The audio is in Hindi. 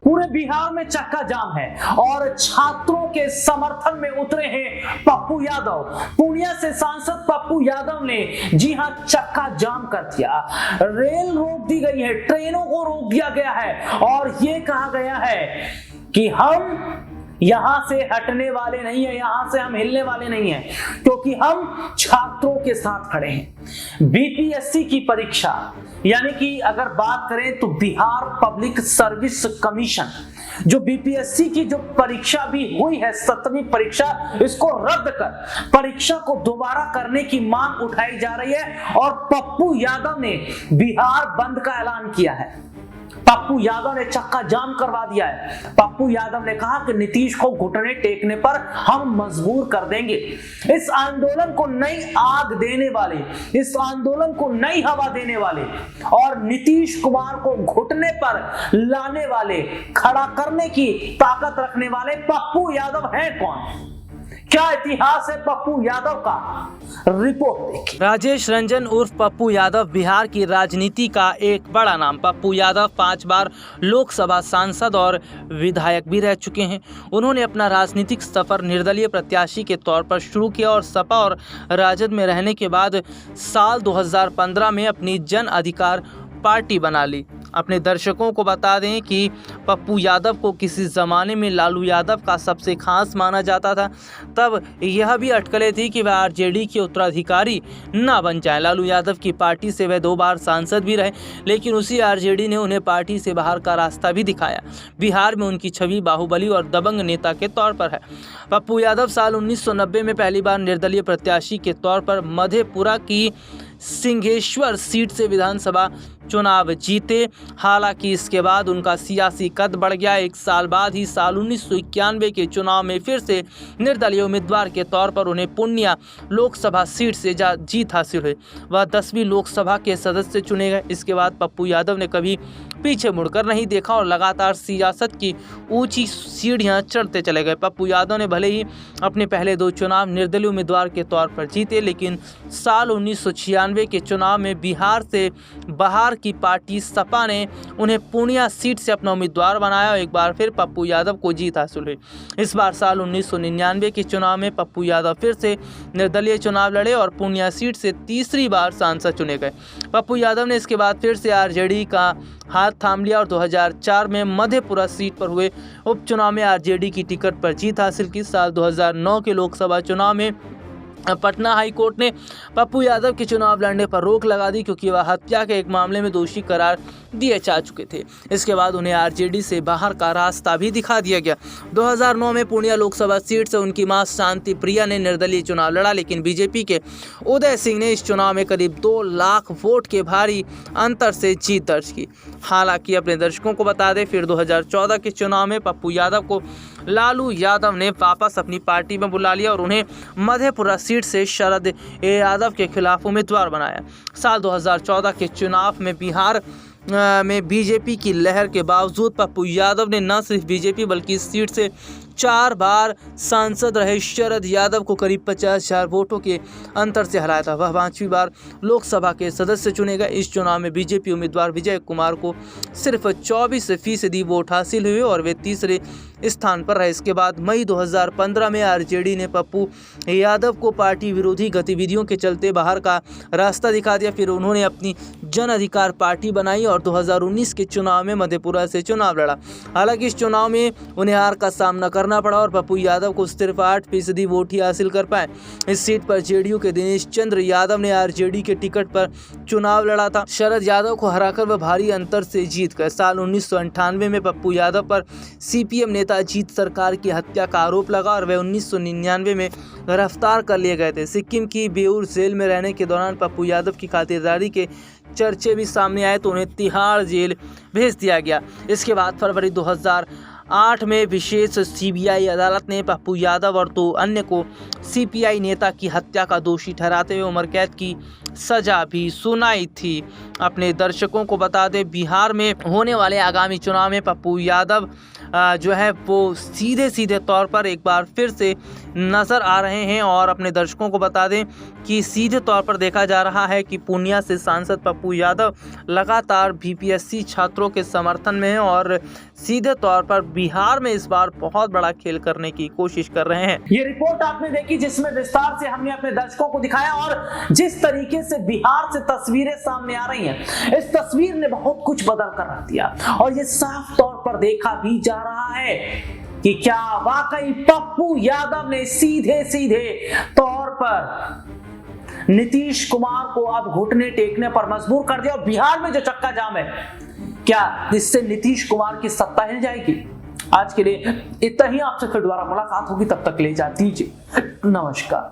पूरे बिहार में चक्का जाम है और छात्रों के समर्थन में उतरे हैं पप्पू यादव। पूर्णिया से सांसद पप्पू यादव ने जी हां चक्का जाम कर दिया। रेल रोक दी गई है, ट्रेनों को रोक दिया गया है और ये कहा गया है कि हम यहां से हटने वाले नहीं है, यहां से हम हिलने वाले नहीं है, क्योंकि हम छात्रों के साथ खड़े हैं। बीपीएससी की परीक्षा यानी कि अगर बात करें तो बिहार पब्लिक सर्विस कमीशन, जो बीपीएससी की जो परीक्षा भी हुई है 7वीं परीक्षा, इसको रद्द कर परीक्षा को दोबारा करने की मांग उठाई जा रही है और पप्पू यादव ने बिहार बंद का ऐलान किया है। पप्पू यादव ने चक्का जाम करवा दिया है। पप्पू यादव ने कहा कि नीतीश को घुटने टेकने पर हम मजबूर कर देंगे। इस आंदोलन को नई आग देने वाले, इस आंदोलन को नई हवा देने वाले और नीतीश कुमार को घुटने पर लाने वाले, खड़ा करने की ताकत रखने वाले पप्पू यादव हैं कौन? क्या इतिहास है पप्पू यादव का? रिपोर्ट देखिए। राजेश रंजन उर्फ पप्पू यादव बिहार की राजनीति का एक बड़ा नाम। पप्पू यादव 5 बार लोकसभा सांसद और विधायक भी रह चुके हैं। उन्होंने अपना राजनीतिक सफर निर्दलीय प्रत्याशी के तौर पर शुरू किया और सपा और राजद में रहने के बाद साल 2015 में अपनी जन अधिकार पार्टी बना ली। अपने दर्शकों को बता दें कि पप्पू यादव को किसी ज़माने में लालू यादव का सबसे खास माना जाता था। तब यह भी अटकलें थी कि वह आरजेडी के उत्तराधिकारी ना बन जाए। लालू यादव की पार्टी से वह 2 बार सांसद भी रहे, लेकिन उसी आरजेडी ने उन्हें पार्टी से बाहर का रास्ता भी दिखाया। बिहार में उनकी छवि बाहुबली और दबंग नेता के तौर पर है। पप्पू यादव साल 1990 में पहली बार निर्दलीय प्रत्याशी के तौर पर मधेपुरा की सिंहेश्वर सीट से विधानसभा चुनाव जीते। हालांकि इसके बाद उनका सियासी कद बढ़ गया। 1 साल बाद ही साल 1991 के चुनाव में फिर से निर्दलीय उम्मीदवार के तौर पर उन्हें पूर्णिया लोकसभा सीट से जीत हासिल हुई। वह 10वीं लोकसभा के सदस्य चुने गए। इसके बाद पप्पू यादव ने कभी पीछे मुड़कर नहीं देखा और लगातार सियासत की ऊंची सीढ़ियां चढ़ते चले गए। पप्पू यादव ने भले ही अपने पहले 2 चुनाव निर्दलीय उम्मीदवार के तौर पर जीते, लेकिन साल 1996 के चुनाव में बिहार से बाहर की पार्टी सपा ने उन्हें पूर्णिया सीट से अपना उम्मीदवार बनाया और एक बार फिर पप्पू यादव को जीत हासिल हुई। इस बार साल 1999 के चुनाव में पप्पू यादव फिर से निर्दलीय चुनाव लड़े और पूर्णिया सीट से तीसरी बार सांसद चुने गए। पप्पू यादव ने इसके बाद फिर से आरजेडी का हाथ थाम लिया और 2004 में मधेपुरा सीट पर हुए उपचुनाव में आरजेडी की टिकट पर जीत हासिल की। साल 2009 के लोकसभा चुनाव में पटना हाई कोर्ट ने पप्पू यादव के चुनाव लड़ने पर रोक लगा दी, क्योंकि वह हत्या के एक मामले में दोषी करार दिए जा चुके थे। इसके बाद उन्हें आरजेडी से बाहर का रास्ता भी दिखा दिया गया। 2009 में पूर्णिया लोकसभा सीट से उनकी मां शांति प्रिया ने निर्दलीय चुनाव लड़ा, लेकिन बीजेपी के उदय सिंह ने इस चुनाव में करीब 2 लाख वोट के भारी अंतर से जीत दर्ज की। हालांकि अपने दर्शकों को बता दें, फिर 2014 के चुनाव में पप्पू यादव को लालू यादव ने वापस अपनी पार्टी में बुला लिया और उन्हें मधेपुरा सीट से शरद यादव के खिलाफ उम्मीदवार बनाया। साल 2014 के चुनाव में बिहार में बीजेपी की लहर के बावजूद पप्पू यादव ने न सिर्फ बीजेपी बल्कि इस सीट से 4 बार सांसद रहे शरद यादव को करीब 50,000 वोटों के अंतर से हराया था। वह 5वीं बार लोकसभा के सदस्य चुने गए। इस चुनाव में बीजेपी उम्मीदवार विजय कुमार को सिर्फ 24% वोट हासिल हुए और वे तीसरे स्थान पर रहे। इसके बाद मई 2015 में आरजेडी ने पप्पू यादव को पार्टी विरोधी गतिविधियों के चलते बाहर का रास्ता दिखा दिया। फिर उन्होंने अपनी जन अधिकार पार्टी बनाई और 2019 के चुनाव में मधेपुरा से चुनाव लड़ा। हालांकि इस चुनाव में उन्हें हार का सामना करना पड़ा और पप्पू यादव को सिर्फ 8% वोट ही हासिल कर पाए। इस सीट पर जेडीयू के दिनेश चंद्र यादव ने आरजेडी के टिकट पर चुनाव लड़ा था। शरद यादव को हराकर वह भारी अंतर से जीत गए। साल 1998 में पप्पू यादव पर सीपीएम नेता जीत सरकार की हत्या का आरोप लगा और वे 1999 में गिरफ्तार कर लिए गए थे। सिक्किम की बेऊर जेल में रहने के दौरान पप्पू यादव की खातिरदारी के चर्चे भी सामने आए तो उन्हें तिहाड़ जेल भेज दिया गया। इसके बाद फरवरी 2008 में विशेष सीबीआई अदालत ने पप्पू यादव और 2 अन्य को सीपीआई नेता की हत्या का दोषी ठहराते हुए उम्र कैद की सजा भी सुनाई थी। अपने दर्शकों को बता दें, बिहार में होने वाले आगामी चुनाव में पप्पू यादव जो है वो सीधे तौर पर एक बार फिर से नज़र आ रहे हैं। और अपने दर्शकों को बता दें कि सीधे तौर पर देखा जा रहा है कि पूर्णिया से सांसद पप्पू यादव लगातार बीपीएससी छात्रों के समर्थन में हैं और सीधे तौर पर बिहार में इस बार बहुत बड़ा खेल करने की कोशिश कर रहे हैं। ये रिपोर्ट आपने देखी जिसमें विस्तार से हमने अपने दर्शकों को दिखाया और जिस तरीके से बिहार से तस्वीरें सामने आ रही हैं, इस तस्वीर ने बहुत कुछ बदल कर रख दिया और ये साफ तौर पर देखा भी जा रहा है कि क्या वाकई पप्पू यादव ने सीधे तौर पर नीतीश कुमार को अब घुटने टेकने पर मजबूर कर दिया। और बिहार में जो चक्का जाम है, क्या इससे नीतीश कुमार की सत्ता हिल जाएगी? आज के लिए इतना ही। आपसे फिर दोबारा मुलाकात होगी, तब तक ले जा दीजिए नमस्कार।